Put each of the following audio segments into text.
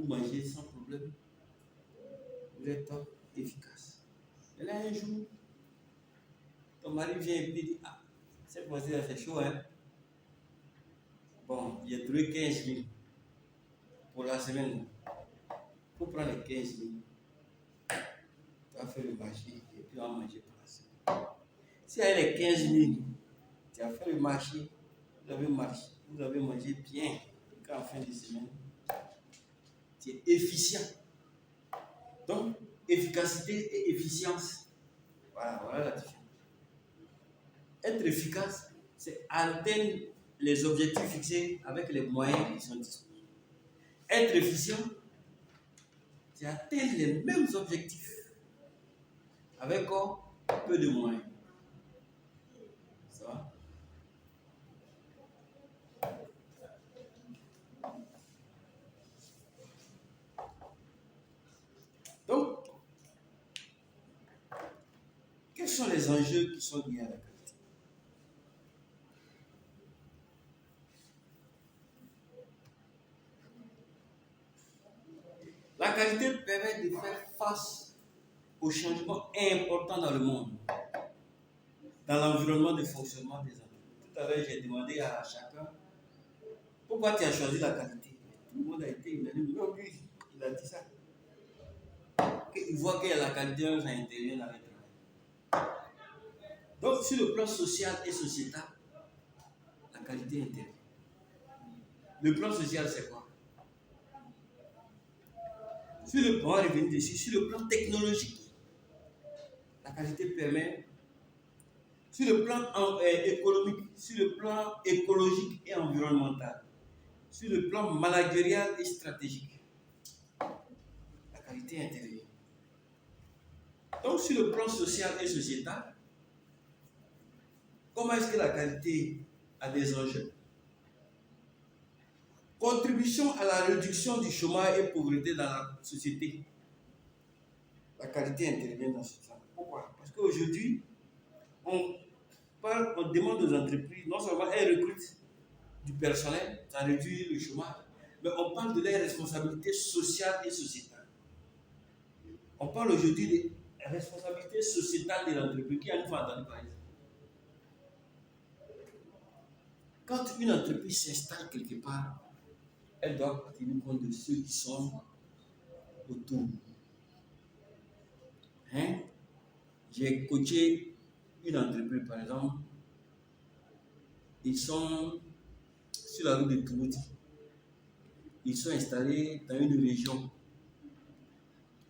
tout manger sans problème. Vous êtes efficace. Et là, un jour, ton mari vient et puis dit, ah, cette fois-ci, c'est chaud, hein. Bon, j'ai trouvé 15 000 pour la semaine. Il faut prendre les 15 000. Tu vas faire le marché et puis on va manger pour la semaine. Si avec les 15 000, tu as fait le marché, vous avez mangé bien, qu'en fin de semaine, tu es efficient. Donc, efficacité et efficience. Voilà la différence. Être efficace, c'est atteindre les objectifs fixés avec les moyens qui sont disponibles. Être efficient, c'est atteindre les mêmes objectifs avec peu de moyens. Ça va? Donc, quels sont les enjeux qui sont liés à la qualité? La qualité permet de faire face aux changements importants dans le monde, dans l'environnement de fonctionnement des entreprises. Tout à l'heure, j'ai demandé à chacun pourquoi tu as choisi la qualité. Tout le monde a été unanime. Non, lui, il a dit ça. Il voit qu'il y a la qualité, ça intervient dans le travail. Donc, sur le plan social et sociétal, la qualité intervient. Le plan social, c'est quoi? Sur le plan, on va revenir dessus, sur le plan technologique, la qualité permet, sur le plan économique, sur le plan écologique et environnemental, sur le plan managérial et stratégique, la qualité intervient. Donc, sur le plan social et sociétal, comment est-ce que la qualité a des enjeux? Contribution à la réduction du chômage et pauvreté dans la société. La qualité intervient dans ce sens. Pourquoi? Parce qu'aujourd'hui, on demande aux entreprises, non seulement elles recrutent du personnel, ça réduit le chômage, mais on parle de leurs responsabilités sociales et sociétales. On parle aujourd'hui des responsabilités sociétales de l'entreprise. Qui a une fois entendu parler? Quand une entreprise s'installe quelque part, elle doit tenir compte de ceux qui sont autour. Hein? J'ai coaché une entreprise, par exemple, ils sont sur la route de Toulouse. Ils sont installés dans une région,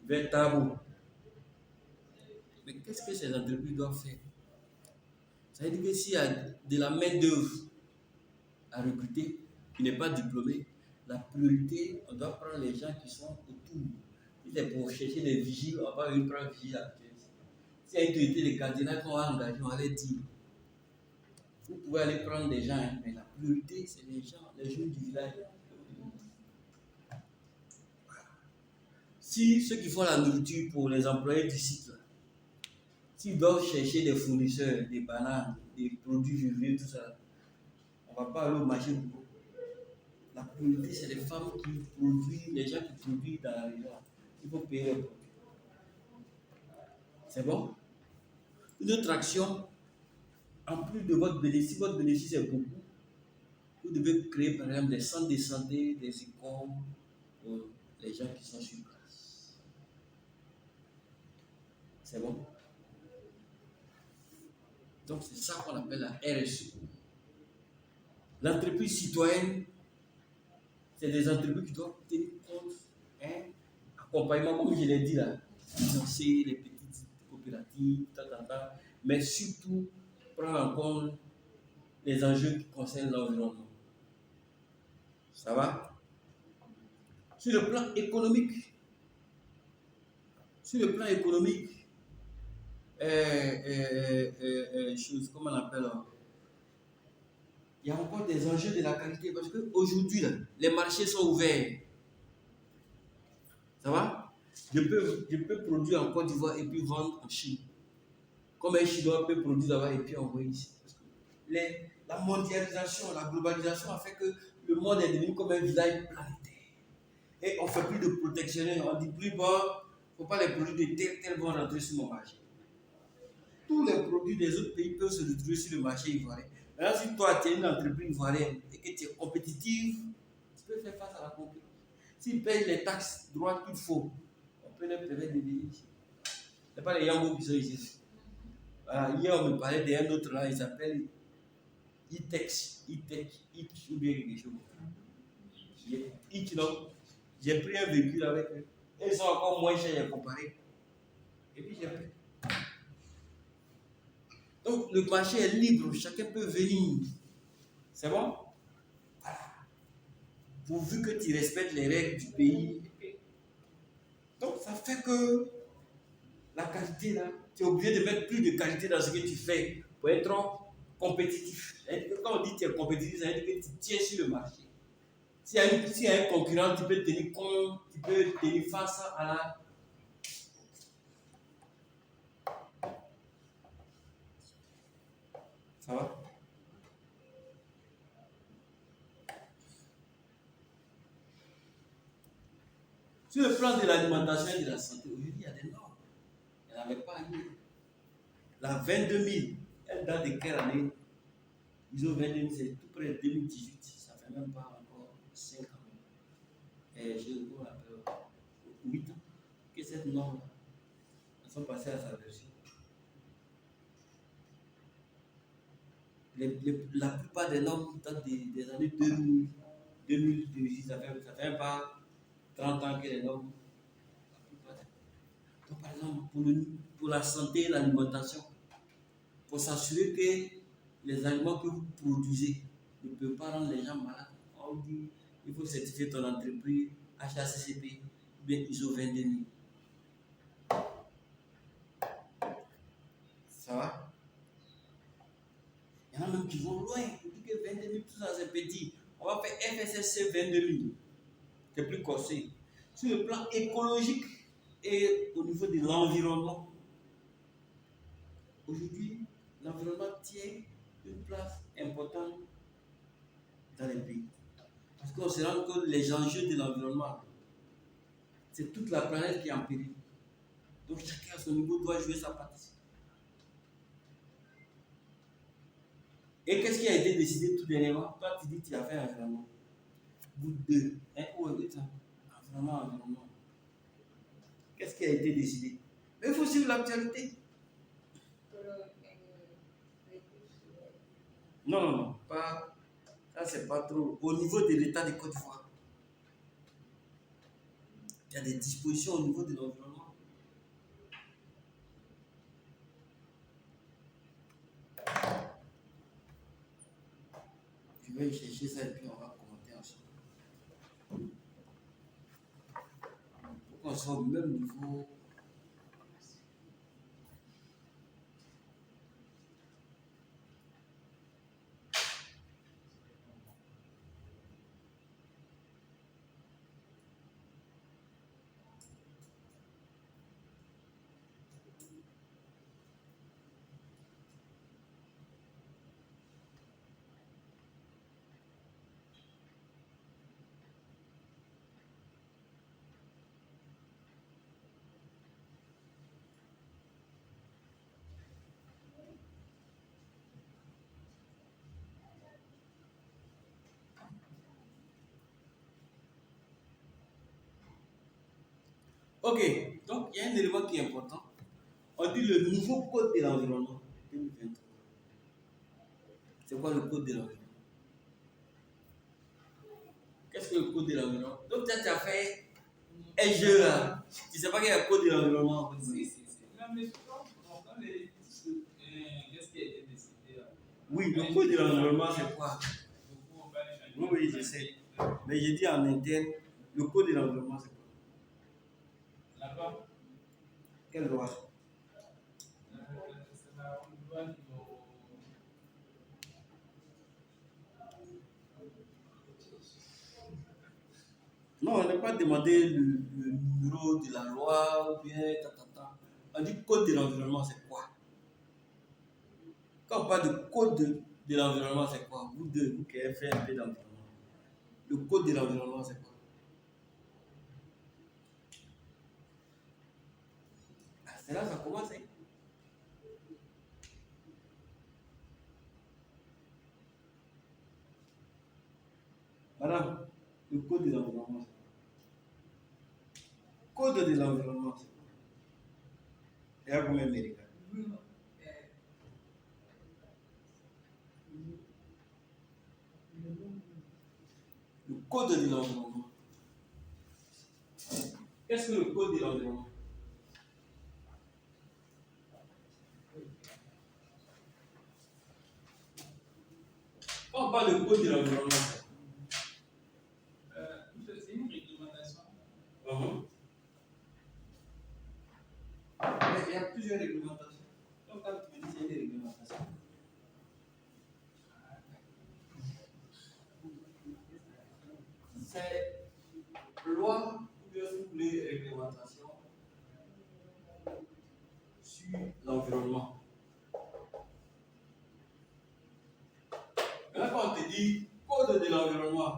vers Tabo. Mais qu'est-ce que ces entreprises doivent faire? Ça veut dire que s'il y a de la main-d'œuvre à recruter, qui n'est pas diplômé, la priorité, on doit prendre les gens qui sont autour. Si c'est pour chercher des vigiles, on va pas prendre vigile actuel. S'il y a une autorité de cardinal qu'on va engager, on va aller dire. Vous pouvez aller prendre des gens, mais la priorité, c'est les gens, les jeunes du village. Si ceux qui font la nourriture pour les employés du site, s'ils doivent chercher des fournisseurs, des bananes, des produits vivriers, tout ça, on ne va pas aller au marché beaucoup. La priorité, c'est les femmes qui produisent, les gens qui produisent dans la région. Il faut payer les produits. C'est bon? Une autre action, en plus de votre bénéfice, si votre bénéfice est beaucoup, vous devez créer par exemple des centres de santé, des écoles pour les gens qui sont sur place. C'est bon? Donc c'est ça qu'on appelle la RSE. L'entreprise citoyenne, c'est des entreprises qui doivent tenir compte, accompagnement, comme je l'ai dit là, financer les petites coopératives, mais surtout prendre en compte les enjeux qui concernent l'environnement. Ça va? Sur le plan économique, comment on appelle, il y a encore des enjeux de la qualité parce qu'aujourd'hui, les marchés sont ouverts. Ça va? Je peux produire en Côte d'Ivoire et puis vendre en Chine. Comme un Chinois peut produire là-bas et puis envoyer ici. Parce que la mondialisation, la globalisation a fait que le monde est devenu comme un village planétaire. Et on ne fait plus de protectionnisme. On dit plus bon, il ne faut pas les produits de tel vont rentrer sur mon marché. Tous les produits des autres pays peuvent se retrouver sur le marché ivoirien. Maintenant, si toi, tu es une entreprise ivoirienne et que tu es compétitive, tu peux faire face à la concurrence. S'ils payent les taxes droits qu'il faut, on peut leur permettre de venir ici. Ce n'est pas les Yambos qui sont ici. Voilà, hier, on me parlait d'un autre là, il s'appelle E-Tex, E-Tex, ou bien quelque chose. J'ai pris un véhicule avec eux. Et ils sont encore moins chers à comparer. Et puis j'ai pris. Donc le marché est libre, chacun peut venir. C'est bon? Voilà. Pourvu que tu respectes les règles du pays. Donc ça fait que la qualité là, tu es obligé de mettre plus de qualité dans ce que tu fais pour être compétitif. Et quand on dit que tu es compétitif, ça veut dire que tu tiens sur le marché. S'il y a un concurrent, tu peux tenir compte, tu peux tenir face à la. Ça va? Sur le plan de l'alimentation et de la santé, aujourd'hui, il y a des normes. Il n'y en avait pas hier. La 22 000, elle date de quelle année? ISO 22 000, c'est tout près de 2018. Ça fait même pas encore 5 ans. Et je vous rappelle, 8 ans, que cette norme, elles sont passées à sa version. La plupart des normes datent des années 2000, 2006, ça fait même pas 30 ans que les normes. Donc, par exemple, pour la santé et l'alimentation, pour s'assurer que les aliments que vous produisez ne peuvent pas rendre les gens malades, on dit il faut certifier ton entreprise HACCP ou bien ISO 22 000. Ça va? Il y en a même qui vont loin. On dit que 22 000, tout ça c'est petit. On va faire FSSC 22 000. C'est plus corsé. Sur le plan écologique et au niveau de l'environnement, aujourd'hui, l'environnement tient une place importante dans les pays. Parce qu'on se rend compte que les enjeux de l'environnement, c'est toute la planète qui est en péril. Donc chacun à son niveau doit jouer sa partie. Et qu'est-ce qui a été décidé tout dernièrement? Toi, tu dis que tu as fait un environnement. Vous deux, où est ça? Environnement. Qu'est-ce qui a été décidé? Mais il faut suivre l'actualité. Non, pas. Ça, c'est pas trop. Au niveau de l'État de Côte d'Ivoire, il y a des dispositions au niveau de l'environnement. Je vais chercher ça et puis on va commenter ensemble. Pour qu'on soit au même niveau. Ok, donc il y a un élément qui est important. On dit le nouveau code de l'environnement 2023. C'est quoi le code de l'environnement? Qu'est-ce que le code de l'environnement? Donc, tu as fait un jeu là. Tu ne sais pas qu'il y a le code de l'environnement. Si. Mais qu'est-ce qui a été décidé là? Oui, le code de l'environnement, c'est quoi? Oui, je sais. Mais je dis en interne, le code de l'environnement, c'est quoi? Là-bas? Quelle loi? C'est la loi Non, on n'a pas demandé le numéro de la loi ou bien On dit code de l'environnement, c'est quoi? Quand on parle de code de l'environnement, c'est quoi? Vous deux, vous qui avez fait un peu d'environnement. Le code de l'environnement, c'est quoi? C'est là que ça commence. Hein. Madame, le code de l'environnement. Code de l'environnement. Et à combien américain? Le code de l'environnement. Qu'est-ce que le code de l'environnement? Quand on parle de code de l'environnement, c'est une réglementation. Mais il y a plusieurs réglementations. Donc, quand tu me dis qu'il y a des réglementations, c'est loi ou bien toutes les réglementations sur l'environnement. Maintenant, quand on te dit code de l'environnement,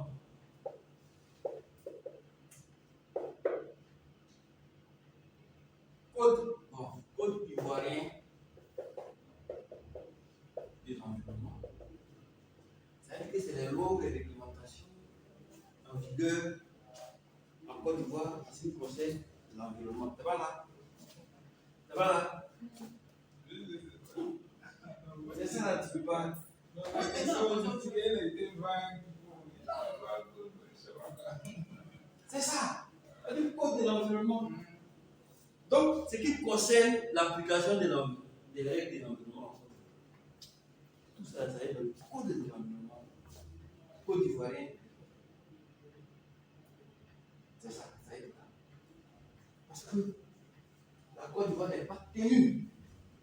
code ivoirien de l'environnement. C'est-à-dire que c'est les lois ou les réglementations en vigueur en Côte d'Ivoire en ce qui concerne l'environnement. C'est pas là. C'est pas là. C'est ça là, tu peux pas. C'est ça. C'est le code de l'environnement. Donc, ce qui concerne l'application des règles de l'environnement, tout ça, ça va être le code de l'environnement. Code ivoirien. C'est ça, ça va être là. Parce que la Côte d'Ivoire n'est pas tenue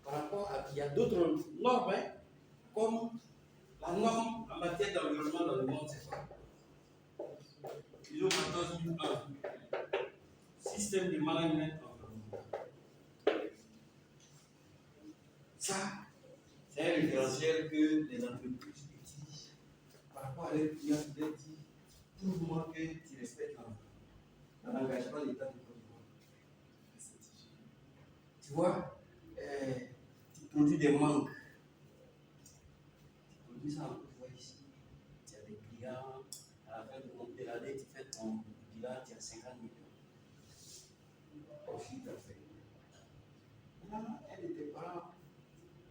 par rapport à qu'il y a d'autres normes, hein, comme la norme en matière d'environnement dans le monde, c'est quoi? ISO 14001. Système de management environnemental. Ça, c'est un référentiel que les entreprises utilisent par rapport à leurs clients qui leur disent prouve-moi que tu respectes l'environnement. On n'engage pas l'État de Côte d'Ivoire. Tu vois, tu produis des manques. Tu produis ça en Côte d'Ivoire ici. Tu as des clients, à la fin de l'année, tu fais ton bilan, tu as 50 millions. Au chiffre d'affaires. Maintenant, un de tes parents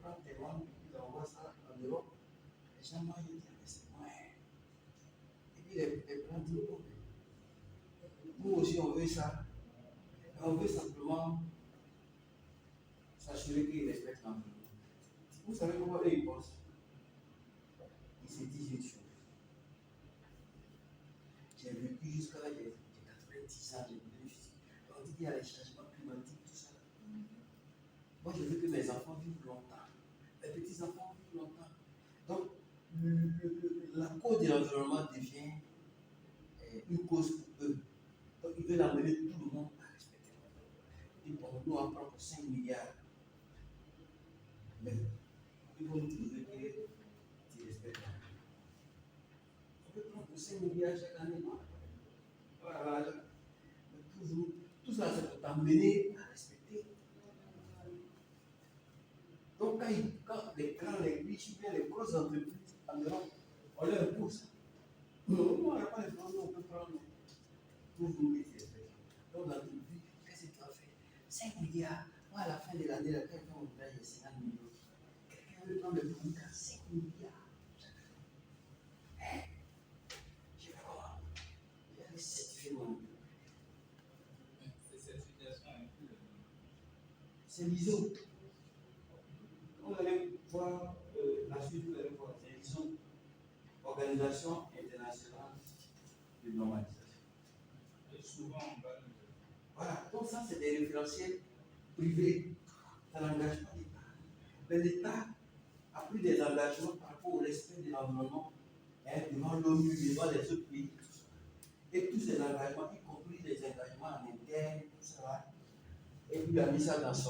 prend tes manques, il envoie ça en Europe. Les gens vont dire, mais c'est moins. Et puis les parents disent, oh, nous aussi on veut ça. On veut simplement s'assurer qu'ils respectent l'environnement. Vous savez comment eux ils pensent? Ils se disent une chose. J'ai vécu jusqu'à là, j'ai 90 ans, j'ai vécu. On dit qu'il y a les changements climatiques, tout ça. Moi, je veux que mes enfants vivent longtemps. Mes petits-enfants vivent longtemps. Donc, la cause de l'environnement devient une cause pour eux. Donc, ils veulent amener tout le monde à respecter l'environnement. Ils vont nous en prendre 5 milliards. Mais ils vont nous trouver que tu respectes l'environnement. On peut prendre 5 milliards chaque année, non? Voilà. Tout ça, c'est pour t'amener à respecter. Donc, quand les riches ou bien les grosses entreprises en Europe, on leur pousse. Non, on n'a pas les fonds, on peut prendre pour vous mettre les respecter. Donc, l'entreprise, qu'est-ce que tu as fait? 5 milliards. Moi, à la fin de l'année, quelqu'un me paye 50 millions. Quelqu'un veut prendre le produit à 5 milliards. Hein? Je vais comment? Je vais certifier mon. C'est l'ISO. Vous allez voir la suite, vous allez voir, c'est l'ISO, Organisation internationale de normalisation. Et souvent, on parle de. Voilà, donc ça, c'est des référentiels privés. Ça n'engage pas l'État. Mais l'État a pris des engagements par rapport au respect de l'environnement, hein, devant l'ONU, devant les autres pays. Et tous ces engagements, y compris les engagements en interne, tout ça, et puis il a mis ça dans ce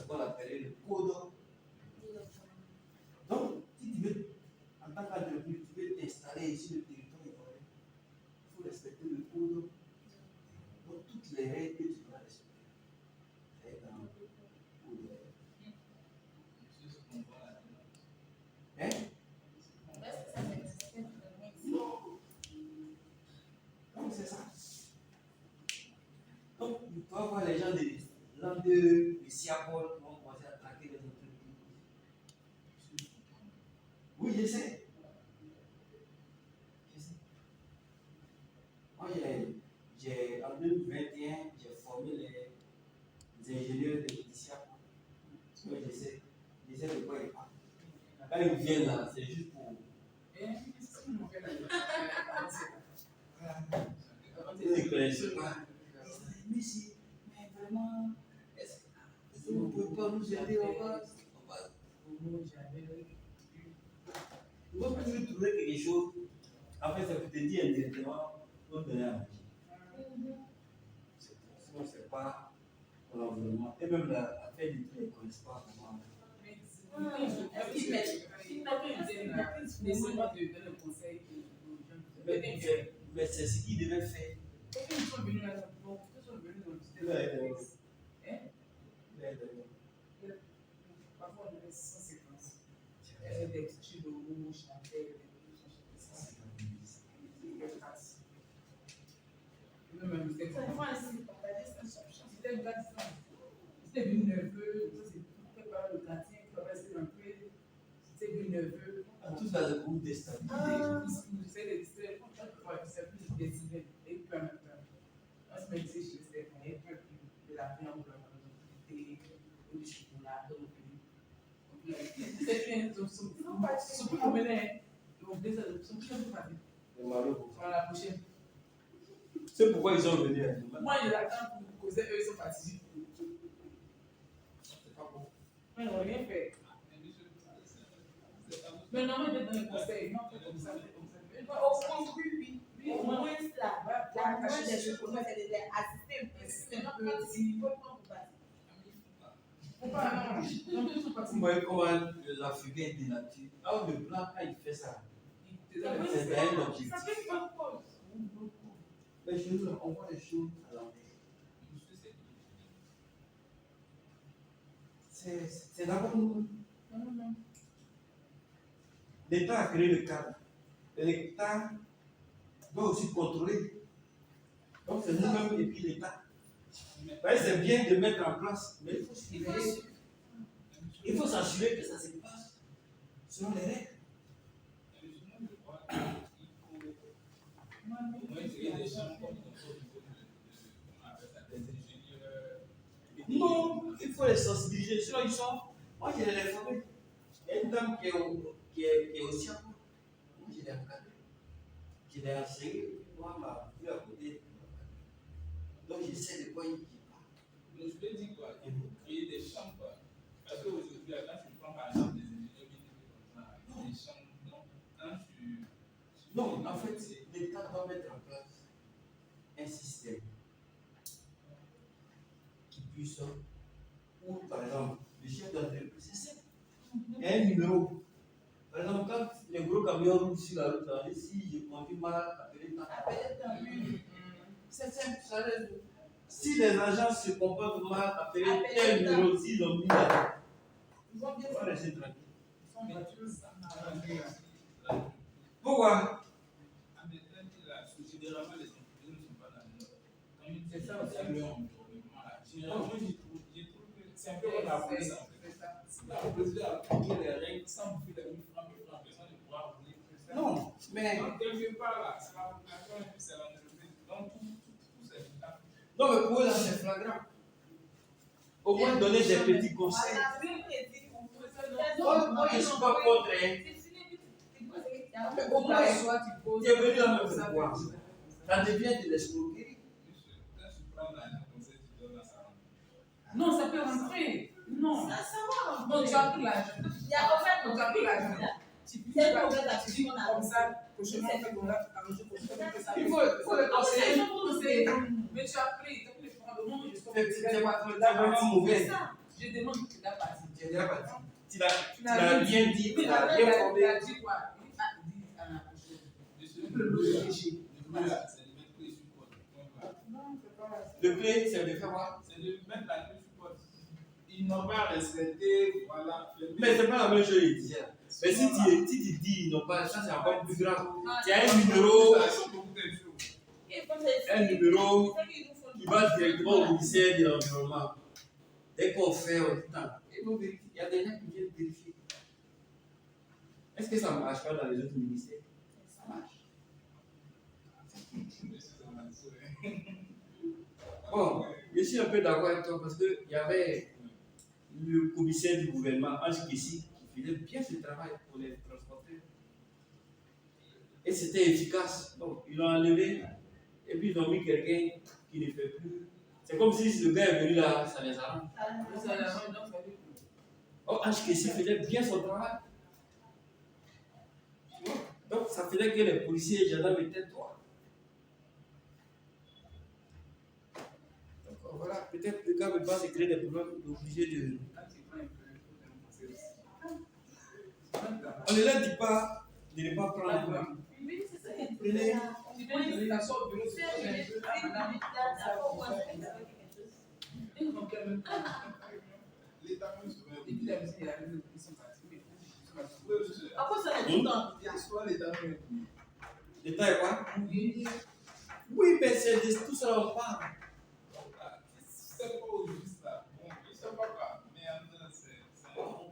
qu'on appelait le code. Donc, si tu veux, en tant qu'entreprise, tu veux t'installer sur le territoire ivoirien, il faut respecter le code. Donc, toutes les règles que tu dois respecter. Donc, c'est ça. Donc, tu vas voir les gens de l'an 2, de Siapol, qui vont commencer à traquer les entreprises. Oui, je sais. Moi, en 2021, j'ai formé les ingénieurs de Siapol. Oui, je sais. Je sais de quoi ils parlent. Quand ils viennent là, c'est juste pour. Ils ne connaissent pas. Mais vraiment, est-ce que vous ne pouvez pas nous aider? On va toujours trouver quelque chose. Après, ça peut te dire indirectement, on donner à manger. Sinon, ce n'est pas l'environnement. Et même l'affaire du tout, ils ne connaissent pas comment. Mais c'est ce qu'ils devaient faire. Parfois, on avait 150. Des petits loups, chantaient, c'était du neveu, c'était préparer le quartier, rester un peu, c'était du neveu. Tout ça, c'est pour déstabiliser. J'essaie de distraire, c'est plus décidé et puis en même temps. On se mettait chez Stéphane, et puis de la viande, ou du chocolat, donc c'est bien, son promenait, donc déjà, son chien de famille. Voilà la prochaine. C'est pourquoi ils sont venus. Moi, je l'attends pour causer, eux, ils sont partis. C'est pas bon. Mais ils n'ont rien fait. Mais non, mais dans le conseil, non, c'est comme ça. Au construit, oui. Au moins, la moindre des choses pour moi, c'est d'assister un peu. Mais quand il faut prendre pour partir. Vous voyez comment l'Africain est de nature. Alors, le blanc, quand il fait ça, c'est un objectif. Ça fait pas pause. Mais chez nous, on voit les choses à l'envers. C'est d'abord nous. L'État a créé le cadre. Et l'État doit aussi contrôler. Donc c'est nous-mêmes et puis l'État. C'est bien de mettre en place, mais il faut s'assurer que ça se passe selon les règles. Non, il faut les sensibiliser. Sinon, ils sont. Moi, je les ai formés. Il y a une dame qui est aussi à moi. Moi, je l'ai encadrée. Je l'ai enseigné. Moi, ma vue à côté. Donc, je sais de quoi il parle. Donc, je vais dire quoi? Il faut créer des chambres. Parce qu'aujourd'hui, quand tu prends par exemple des ingénieurs des chambres, non, en fait, l'État doit mettre en place un système qui puisse, ou par exemple, le chef d'entreprise, c'est simple. Il y a un numéro. Par exemple, quand les gros camions roulent sur la route, là, si je conduis mal, appeler tant. C'est simple, ça reste. Si les agents se comportent mal, appeler tel numéro, s'ils ont mis là, ils vont bien rester tranquilles. Pourquoi? Généralement, les entreprises ne sont pas dans le nord. C'est ça aussi l'environnement. Généralement, je trouve que c'est un peu comme la police. Si la police a appliqué les règles sans bouffer les 1000 francs, personne ne pourra rouler. Non, mais. Donc, quelque part là, c'est la population et puis c'est l'entreprise. Donc, tout c'est état. Non, mais pour eux, là, c'est flagrant. Au moins, donner des petits conseils. Moi, je ne suis pas contre. Mais au moins, tu es venu à me faire voir. Ça devient de l'escroquerie. Non, ça peut rentrer. Non. Ça va. Donc, tu as pris l'argent. Il y a en fait, Tu as pris l'argent. Tu c'est peux une pas mauvaise tu dis action. comme ça, prochainement, on fait comme là, arranger prochainement que ça. Il faut le conseiller. Mais tu as pris les francs de monde, je C'est vraiment mauvais. Je demande que la partie. Tu es déjà parti. Tu l'as bien dit, tu l'as bien formé. Il a dit quoi? Il a dit à la prochaine. Le loger. Le clé, c'est de faire quoi? C'est de mettre la clé sur poste. Ils n'ont pas respecté, voilà. Mais c'est pas la même chose, il disait. Mais si tu dis, ils n'ont pas, ça c'est encore plus grave. Il y a un numéro. Et bon, un numéro qui va directement au ministère de l'Environnement. Dès qu'on fait autant, ils vont vérifier. Il y a des gens qui viennent vérifier. Est-ce que ça ne marche pas dans les autres ministères? Ça marche. Bon, je suis un peu d'accord avec toi parce qu'il y avait le commissaire du gouvernement, Ange Kessi, qui faisait bien ce travail pour les transporteurs. Et c'était efficace. Donc, ils l'ont enlevé et puis ils ont mis quelqu'un qui ne fait plus. C'est comme si le gars est venu là, ça les arrange. Oh, Ange Kessi faisait bien son travail. Donc, ça faisait que les policiers et les gendarmes étaient droits. Donc, voilà, peut-être le gars ne veut pas se créer des problèmes, il est obligé de. On ne leur dit pas de ne pas prendre. Prenez. L'État est quoi? Oui, mais c'est de tout ça on parle.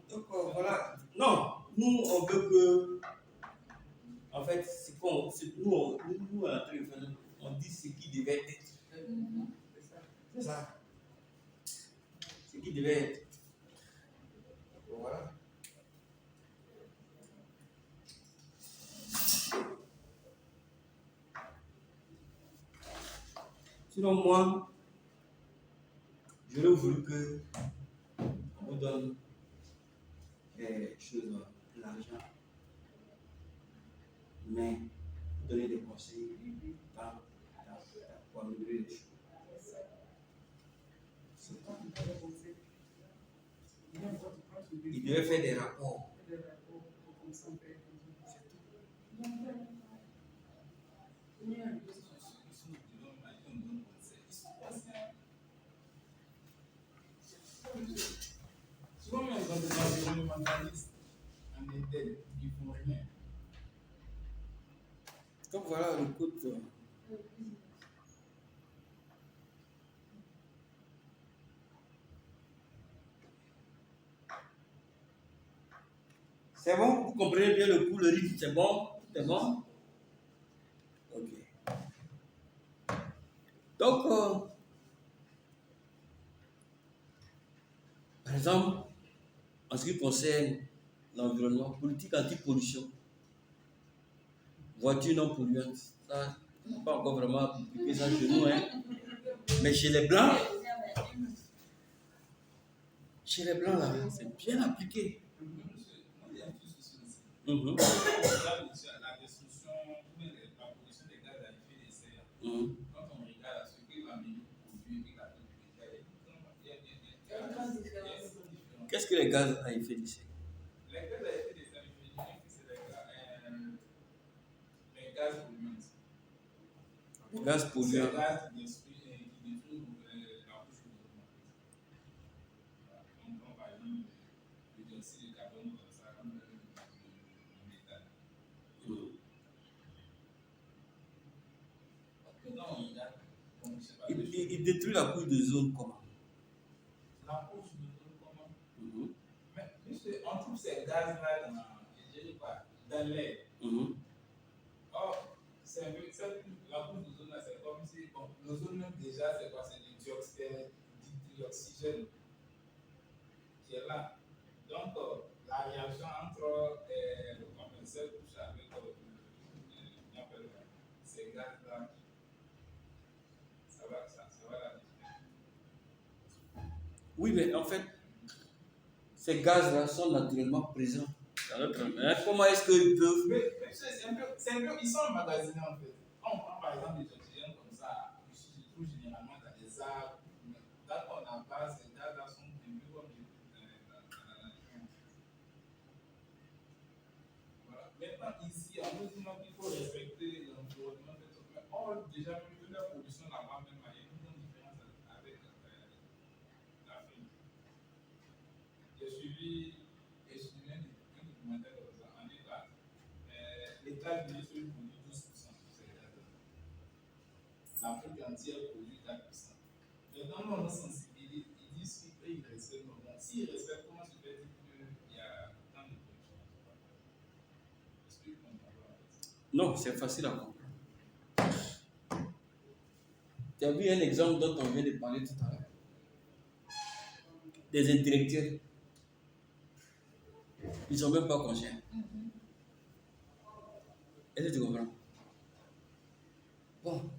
Donc voilà. Non, nous on veut que. En fait, c'est quoi? Nous, à la télévision, on dit ce qui devait être. C'est ça. Ce qui devait être. Voilà. Sinon, moi, j'aurais voulu que on vous donne des choses, l'argent, mais vous donner des conseils pour améliorer les choses. Il devait faire des rapports. Souvent, on est dans des environnementalistes en Éden qui font rien. Donc voilà, écoute. C'est bon? Vous comprenez bien le coup, le rythme, c'est bon? C'est bon? Ok. Donc, par exemple, en ce qui concerne l'environnement, politique anti-pollution, voiture non polluante, ça, on n'a pas encore vraiment appliqué ça chez nous, hein. Mais chez les Blancs, là, c'est bien appliqué. La destruction, la pollution des gaz à effet de serre, quand on regarde à ce que l'Amérique produit et la Qu'est-ce que les gaz à effet de serre? Les gaz à effet de serre, c'est les gaz polluants. Les gaz polluants. C'est les gaz qui détruisent la couche de l'ozone. On prend par exemple le dioxyde de carbone comme ça, comme le méthane. Il détruit la couche de zone comment? La couche de zone comment? Mais puisque on trouve ces gaz-là dans l'air. Or, la couche de zone là, c'est comme si l'ozone même déjà, c'est quoi? C'est du dioxygène qui est là. Donc, la réaction entre cette couche avec ces gaz-là, ça va la détruire. Oui, mais en fait, ces gaz-là sont naturellement présents dans notre environnement. Comment est-ce qu'ils peuvent. Mais c'est un peu, ils sont emmagasinés en fait. On prend par exemple des oxygènes comme ça, ils se trouvent généralement dans des arbres. D'accord, la base, ces gaz-là sont un peu comme dans la nature. Voilà. Maintenant, ici, en nous disant qu'il faut respecter l'environnement, mais on déjà vu la pollution là-bas, même il y a une grande différence avec l'Afrique. J'ai suivi un documentaire comme ça en État. L'État vient sur le produit 12% sur ces gaz. l'Afrique entière produit 4%. Maintenant, nous, on a sensibilisé, ils disent qu'ils respectent. Bon, s'ils respectent, comment tu peux dire qu'il y a tant de production? Non, c'est facile à comprendre. Tu as vu un exemple dont on vient de parler tout à l'heure. Des intellectuels. Ils ne sont même pas conscients. Est-ce que tu comprends? Bon,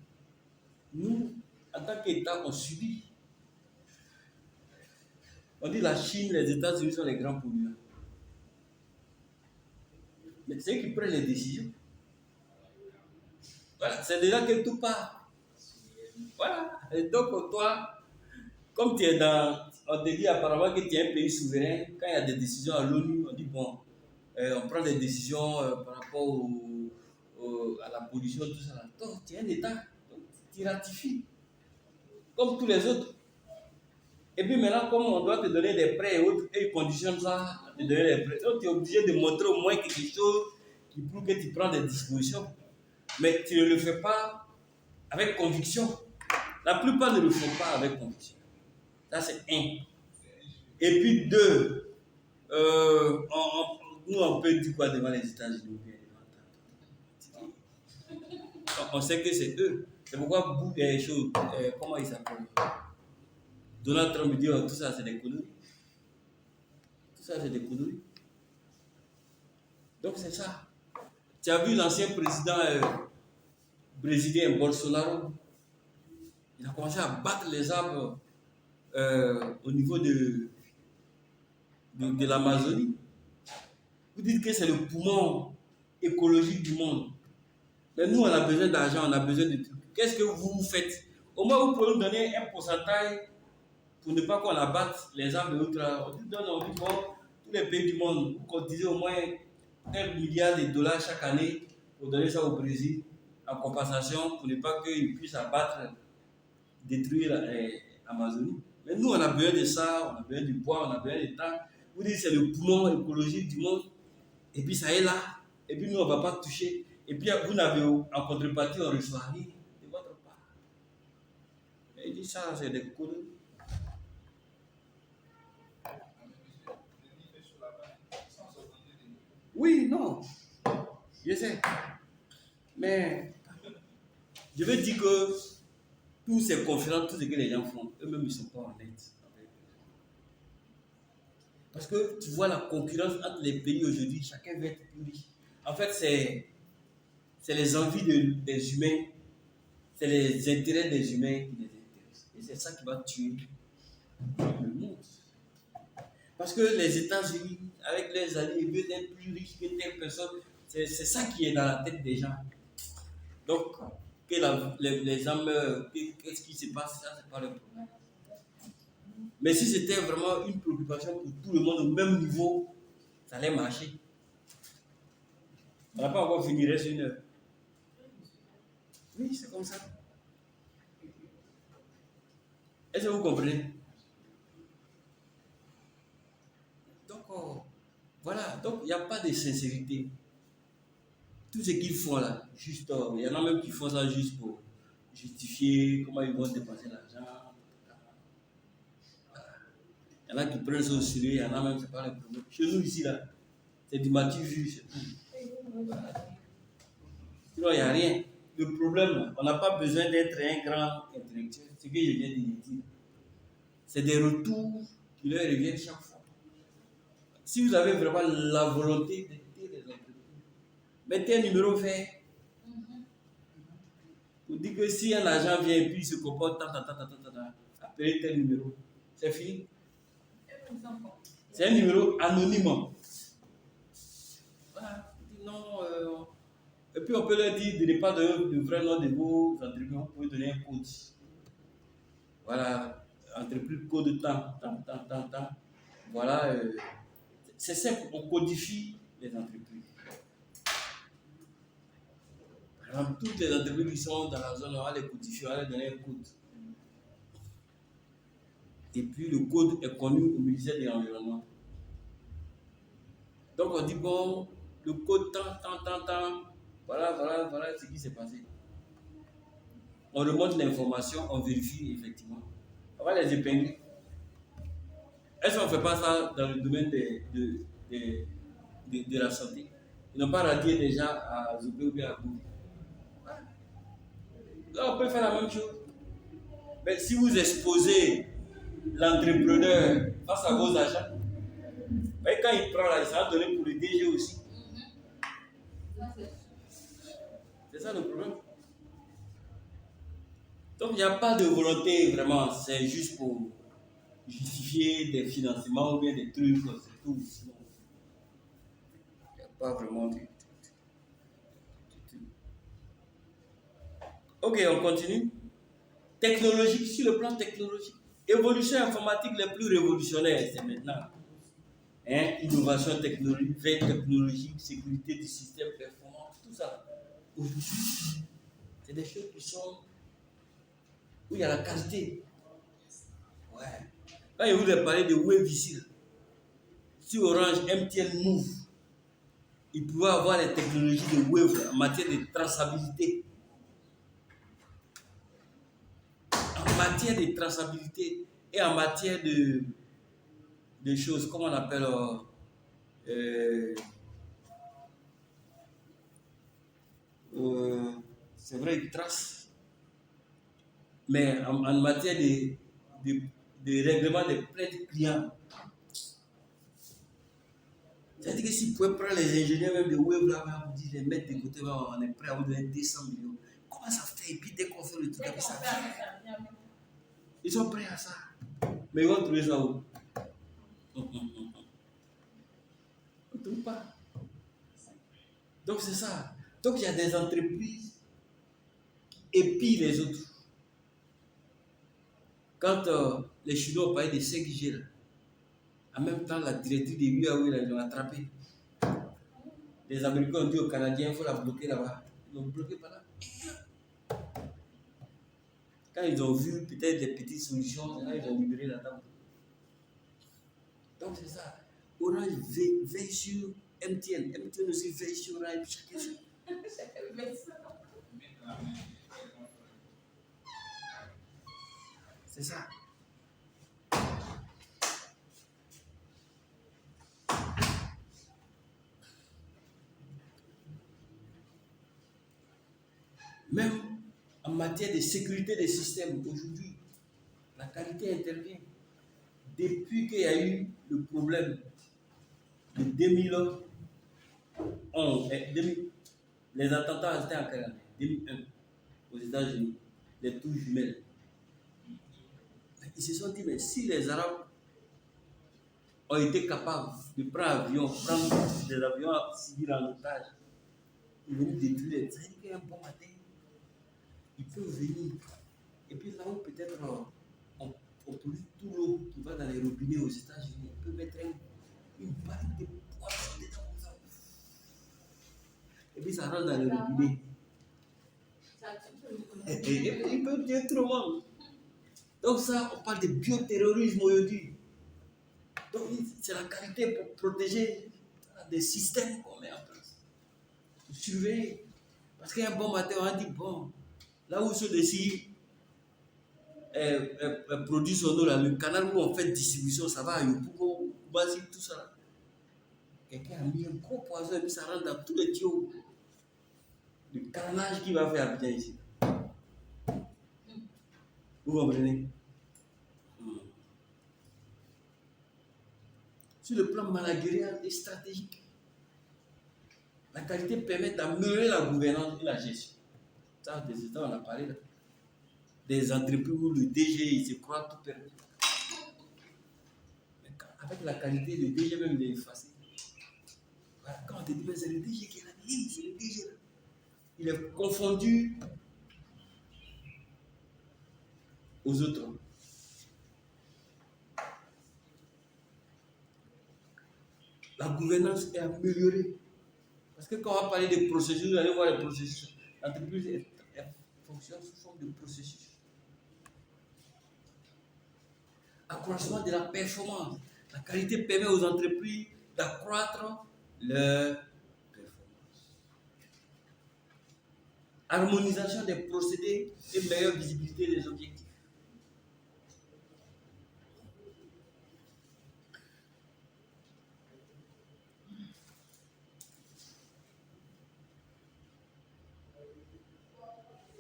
nous, en tant qu'État, on subit. On dit la Chine, les États-Unis sont les grands pollueurs. Mais c'est eux qui prennent les décisions. Voilà, c'est déjà que tout part. Voilà. Et donc, toi, comme tu es dans. On te dit apparemment que tu es un pays souverain. Quand il y a des décisions à l'ONU, on dit bon, on prend des décisions par rapport à la pollution, tout ça. Donc, tu es un État. Donc, tu ratifies. Comme tous les autres. Et puis maintenant, comme on doit te donner des prêts et autres, et ils conditionnent ça à te donner des prêts. Donc, tu es obligé de montrer au moins quelque chose qui prouve que tu prends des dispositions. Mais tu ne le fais pas avec conviction. La plupart ne le font pas avec conviction. Ça, c'est un. Et puis deux, nous, on peut dire quoi devant les États-Unis? On sait que c'est eux. C'est pourquoi beaucoup des choses, comment ils s'appellent? Donald Trump dit, oh, tout ça, c'est des conneries. Tout ça, c'est des conneries. Donc, c'est ça. Tu as vu l'ancien président brésilien Bolsonaro? Il a commencé à battre les arbres au niveau de l'Amazonie. Vous dites que c'est le poumon écologique du monde. Mais nous, on a besoin d'argent, on a besoin de trucs. Qu'est-ce que vous faites? Au moins, vous pouvez nous donner un pourcentage pour ne pas qu'on abatte les arbres de l'autre. On dit, non, bon, tous les pays du monde, vous cotisez au moins $1 milliard chaque année pour donner ça au Brésil en compensation pour ne pas qu'ils puissent abattre, détruire l'Amazonie. Mais nous, on a besoin de ça, on a besoin du bois, on a besoin de temps. Vous dites que c'est le poumon écologique du monde. Et puis ça est là. Et puis nous, on ne va pas toucher. Et puis vous n'avez en contrepartie, on ne reçoit rien de votre part. Et il dit ça, c'est des conneries. Oui, non. Je sais. Mais je veux dire que tous ces conférences, tout ce que les gens font, eux-mêmes, ils ne sont pas honnêtes. Parce que tu vois la concurrence entre les pays aujourd'hui, chacun veut être plus riche. En fait, c'est les envies des humains, c'est les intérêts des humains qui les intéressent. Et c'est ça qui va tuer le monde. Parce que les États-Unis, avec leurs alliés, ils veulent être plus riches que telle personne. C'est ça qui est dans la tête des gens. Donc, que les gens meurent, qu'est-ce qui se passe, ça, c'est pas le problème. Mais si c'était vraiment une préoccupation pour tout le monde au même niveau, ça allait marcher. On n'a pas encore fini, il reste 1 heure. Oui, c'est comme ça. Est-ce que vous comprenez? Donc, voilà. Donc, il n'y a pas de sincérité. Tout ce qu'ils font là, juste, il y en a même qui font ça juste pour justifier comment ils vont dépenser l'argent. Il y en a qui prennent ça au sérieux, il y en a même, c'est pas le problème. Chez nous ici, là, c'est du matu-vu, c'est tout. Voilà. Sinon, il n'y a rien. Le problème, on n'a pas besoin d'être un grand intellectuel. Ce que je viens de dire, c'est des retours qui leur reviennent chaque fois. Si vous avez vraiment la volonté d'aider les entreprises, mettez un numéro vert. Vous dites que si un agent vient et puis il se comporte, appelez tel numéro. C'est fini. C'est un numéro anonyme. Voilà. Non, et puis on peut leur dire de ne pas donner le vrai nom de vos entreprises, vous pouvez donner un code. Voilà, entreprise code temps. Voilà, c'est simple, on codifie les entreprises. Par exemple, toutes les entreprises qui sont dans la zone, on va les codifier, on va leur donner un code. Et puis le code est connu au ministère de l'Environnement. Donc on dit, bon, le code tant, voilà ce qui s'est passé. on remonte l'information, on vérifie effectivement. On va les épingler. Est-ce qu'on ne fait pas ça dans le domaine de la santé? Ils n'ont pas radié déjà à Zobé ou bien à Boubi. Là, on peut faire la même chose. Mais si vous exposez l'entrepreneur face à vos agents, mais quand il prend là, il sera donné pour le DG aussi. C'est ça le problème. Donc il n'y a pas de volonté vraiment, c'est juste pour justifier des financements ou bien des trucs, c'est tout. Sinon, il n'y a pas vraiment de... Ok, on continue. Technologique, sur le plan technologique. Évolution informatique les plus révolutionnaires, c'est maintenant. Innovation technologique, veille technologique, sécurité du système, performance, tout ça. Aujourd'hui, c'est des choses qui sont où il y a la qualité. Ouais. Quand je vous ai parlé de Wave ici, si Orange, MTN Move, ils pouvaient avoir les technologies de Wave en matière de traçabilité. En matière de traçabilité et en matière de choses, comment on appelle, c'est vrai, ils tracent, mais en matière de règlement des plaintes clients, c'est-à-dire que si vous pouvez prendre les ingénieurs même de Wave là, vous dites les mettre de côté, on est prêt à vous donner 200 millions. Comment ça fait? Et puis dès qu'on fait le truc avec ça, ils sont prêts à ça. Mais ils vont trouver ça où? On ne trouve pas. Donc c'est ça. Donc il y a des entreprises qui épient les autres. Quand les Chinois ont parlé de 5G, là, en même temps la directive de Huawei, là, ils l'ont attrapé. Les Américains ont dit aux Canadiens, il faut la bloquer là-bas. Ils l'ont bloqué par là. Quand ils ont vu peut-être des petites solutions, là, ils ont libéré la table. Donc c'est ça. Orange veille sur MTN. MTN aussi veille sur Orange. C'est ça. Même en matière de sécurité des systèmes, aujourd'hui, la qualité intervient. Depuis qu'il y a eu le problème de 2011, les attentats étaient en quelle année? 2001, aux États-Unis, les tours jumelles. Ils se sont dit, mais si les Arabes ont été capables de prendre des avions civils en otage, ils veulent détruire, ça veut dire qu'il y a un bon matin, ils peuvent venir. Et puis là où peut-être on pollue tout l'eau qui va dans les robinets aux États-Unis, on peut mettre une barrique de poissons dedans comme ça. Et puis ça rentre dans les robinets. Et ils peuvent tuer tout le monde. Donc ça, on parle de bioterrorisme aujourd'hui. Donc c'est la qualité pour protéger des systèmes qu'on met en place. Pour surveiller. Parce qu'un bon matin, on a dit, bon, là où celui-ci produit son eau, là, le canal où on fait distribution, ça va à Yopougo, Basi, tout ça. Là. Quelqu'un a mis un gros poison et puis ça rentre dans tous les tuyaux. Le carnage qu'il va faire bien ici. Vous comprenez? Sur le plan managérial et stratégique, la qualité permet d'améliorer la gouvernance et la gestion. Ça, des États, on a parlé là. Des entreprises où le DG, il se croit tout perdu. Mais avec la qualité, le DG même, il est effacé. Voilà, quand on te dit, mais c'est le DG qui est là, c'est le DG là. Il est confondu aux autres. La gouvernance est améliorée. Parce que quand on va parler de processus, vous allez voir les processus. L'entreprise fonctionne sous forme de processus. Accroissement de la performance. La qualité permet aux entreprises d'accroître leur performance. harmonisation des procédés et meilleure visibilité des objectifs.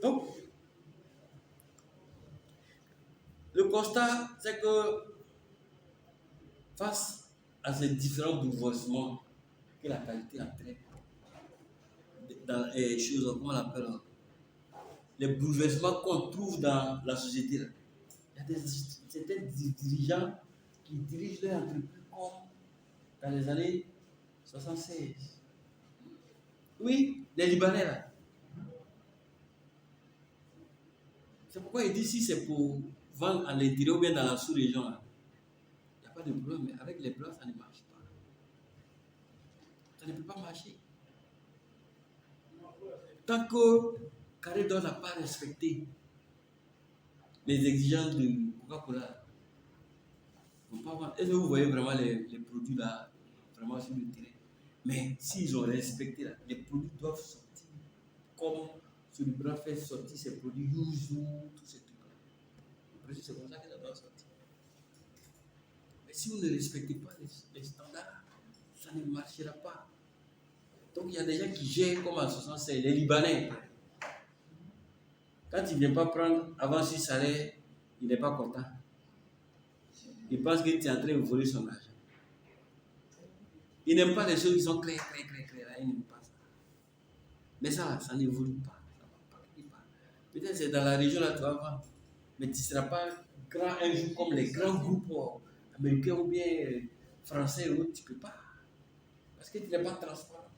Donc, le constat, c'est que face à ces différents bouleversements que la qualité entraîne, dans les choses, comment on appelle, les bouleversements qu'on trouve dans la société, là. Il y a certains dirigeants qui dirigent leur entreprise comme dans les années 76. Oui, les Libanais là. C'est pourquoi il dit si c'est pour vendre à l'intérieur ou bien dans la sous-région là, il n'y a pas de problème, mais avec les blancs, ça ne marche pas. Ça ne peut pas marcher. Tant que Caridor n'a pas respecté les exigences de Coca-Cola, est-ce que vous voyez vraiment les produits là, vraiment sur le terrain? Mais s'ils ont respecté là, les produits doivent sortir comme Celui-là fait sortir ses produits Yuzu, tous ces trucs-là. C'est comme ça que ça doit sortir. Mais si vous ne respectez pas les standards, ça ne marchera pas. Donc il y a des gens qui gèrent comme en ce sens, c'est les Libanais. Quand il ne vient pas prendre avant 6 salaires, il n'est pas content. Il pense que tu es en train de voler son argent. Il n'aime pas les choses qui sont claires. Il n'aime pas ça. Mais ça n'évolue pas. Ça ne va pas. Peut-être c'est dans la région là tu vas vendre. Mais tu ne seras pas grand un jour comme les grands groupes américains ou bien français ou autres. Tu ne peux pas. Parce que tu n'es pas transparent.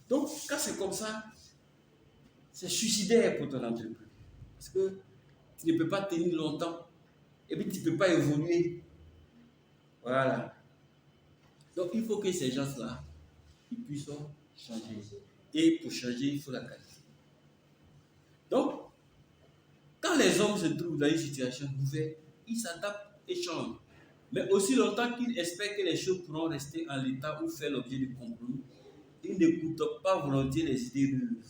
Donc, quand c'est comme ça, c'est suicidaire pour ton entreprise. Parce que tu ne peux pas tenir longtemps. Et puis, tu ne peux pas évoluer. Voilà. Donc, il faut que ces gens-là, ils puissent changer. Et pour changer, il faut la qualité. Donc, quand les hommes se trouvent dans une situation nouvelle, ils s'adaptent et changent. Mais aussi longtemps qu'ils espèrent que les choses pourront rester en l'état ou faire l'objet de compromis, ils n'écoutent pas volontiers les idées neuves.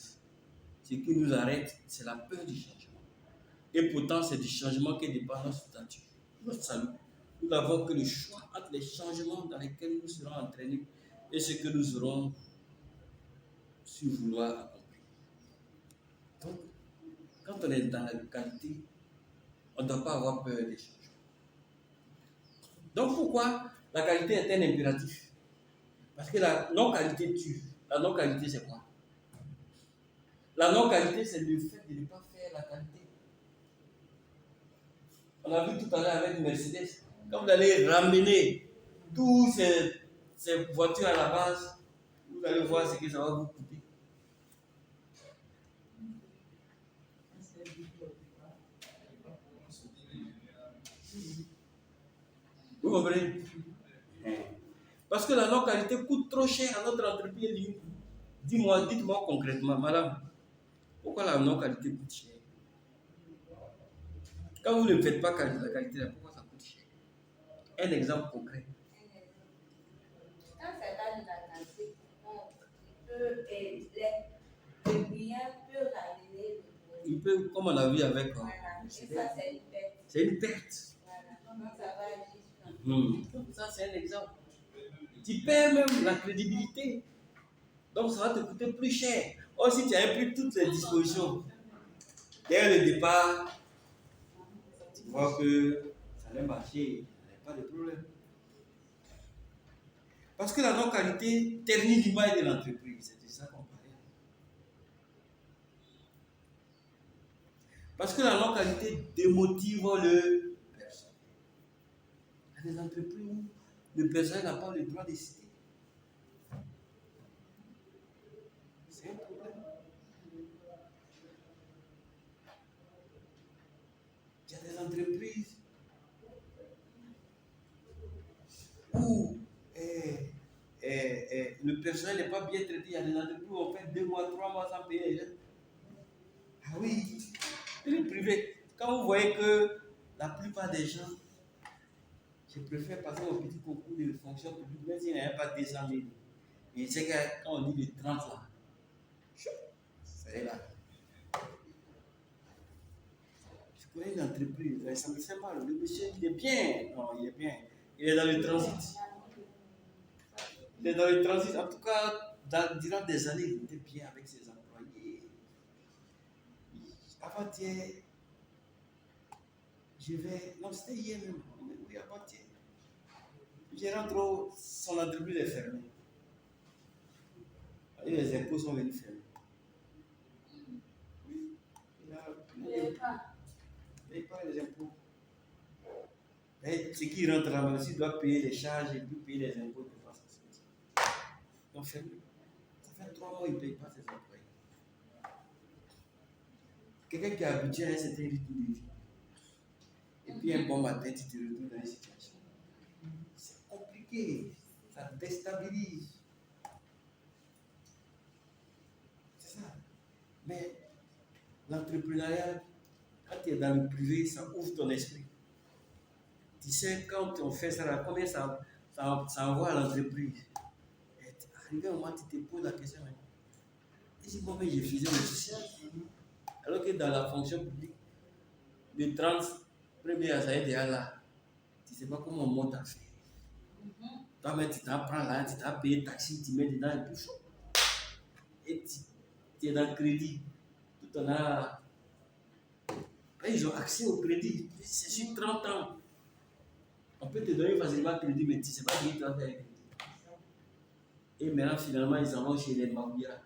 Ce qui nous arrête, c'est la peur du changement. Et pourtant, c'est du changement que dépend notre statut, notre salut. Nous n'avons que le choix entre les changements dans lesquels nous serons entraînés et ce que nous aurons su vouloir accomplir. Donc, quand on est dans la qualité, on ne doit pas avoir peur des changements. Donc, pourquoi la qualité est un impératif? Parce que la non-qualité tue. La non-qualité, c'est quoi? La non-qualité, c'est le fait de ne pas faire la qualité. On a vu tout à l'heure avec Mercedes, quand vous allez ramener toutes ces voitures à la base, vous allez voir ce que ça va vous coûter. Vous comprenez? Parce que la non-qualité coûte trop cher à notre entreprise. Dites-moi concrètement, madame, pourquoi la non-qualité coûte cher? Quand vous ne faites pas la qualité, pourquoi ça coûte cher? Un exemple concret. Quand c'est pas de la qualité, le client peut ramener le produit. Il peut, comme on a vu avec. Voilà. Et ça, c'est une perte. C'est une perte. Voilà. Donc, ça va agir. Ça, c'est un exemple. Tu perds même la crédibilité. Donc, ça va te coûter plus cher. Or, si tu as pris toutes les dispositions, dès le départ, tu vois que ça allait marcher, il n'y a pas de problème. Parce que la non-qualité ternit l'image de l'entreprise. C'est de ça qu'on parlait. Parce que la non-qualité démotive le personnel. Il y a des entreprises où le personnel n'a pas le droit de décider. C'est un problème. Il y a des entreprises où le personnel n'est pas bien traité. Il y a des entreprises où on fait 2 mois, 3 mois sans payer les gens. Ah oui, le privé. Quand vous voyez que la plupart des gens, je préfère passer au petit concours de fonction publique, même s'il n'y a pas 200 000. Et c'est que quand on dit de 30 là, Elle est là. Je connais une entreprise, ça me fait mal. Le monsieur, il est bien. Non, il est bien. Il est dans le transit. Il est dans le transit. En tout cas, durant des années, il était bien avec ses employés. Avant-hier, non, c'était hier même. Oui, avant-hier. Je rentre, son entreprise est fermée. Et les impôts sont venus fermer. Oui, il ne paye pas les impôts. Et ce qui rentre là-bas aussi doit payer les charges et puis payer les impôts de façon. Donc, fermé. Ça fait 3 mois qu'il ne paye pas ses employés. Quelqu'un qui est habitué à un certain rythme de vie. Et puis un bon matin, tu te retrouves dans une situation. C'est compliqué. Ça déstabilise. C'est ça. Mais l'entrepreneuriat, quand tu es dans le privé, ça ouvre ton esprit. Tu sais, quand on fait ça, combien ça envoie à l'entreprise. Arrivé au moment où tu te poses la question, et si bon, mais je faisais le social. Alors que dans la fonction publique, le 30 premier à ça est déjà là. Tu ne sais pas comment on monte à faire. Toi-même, tu t'en prends là, tu t'as payé taxi, tu mets dedans et puis et tu es dans le crédit. Tout en a. Ils ont accès au crédit. C'est sur 30 ans. On peut te donner facilement le crédit, mais tu ne sais pas qui tu vas faire avec. Et maintenant, finalement, ils en vont chez les Mabouya.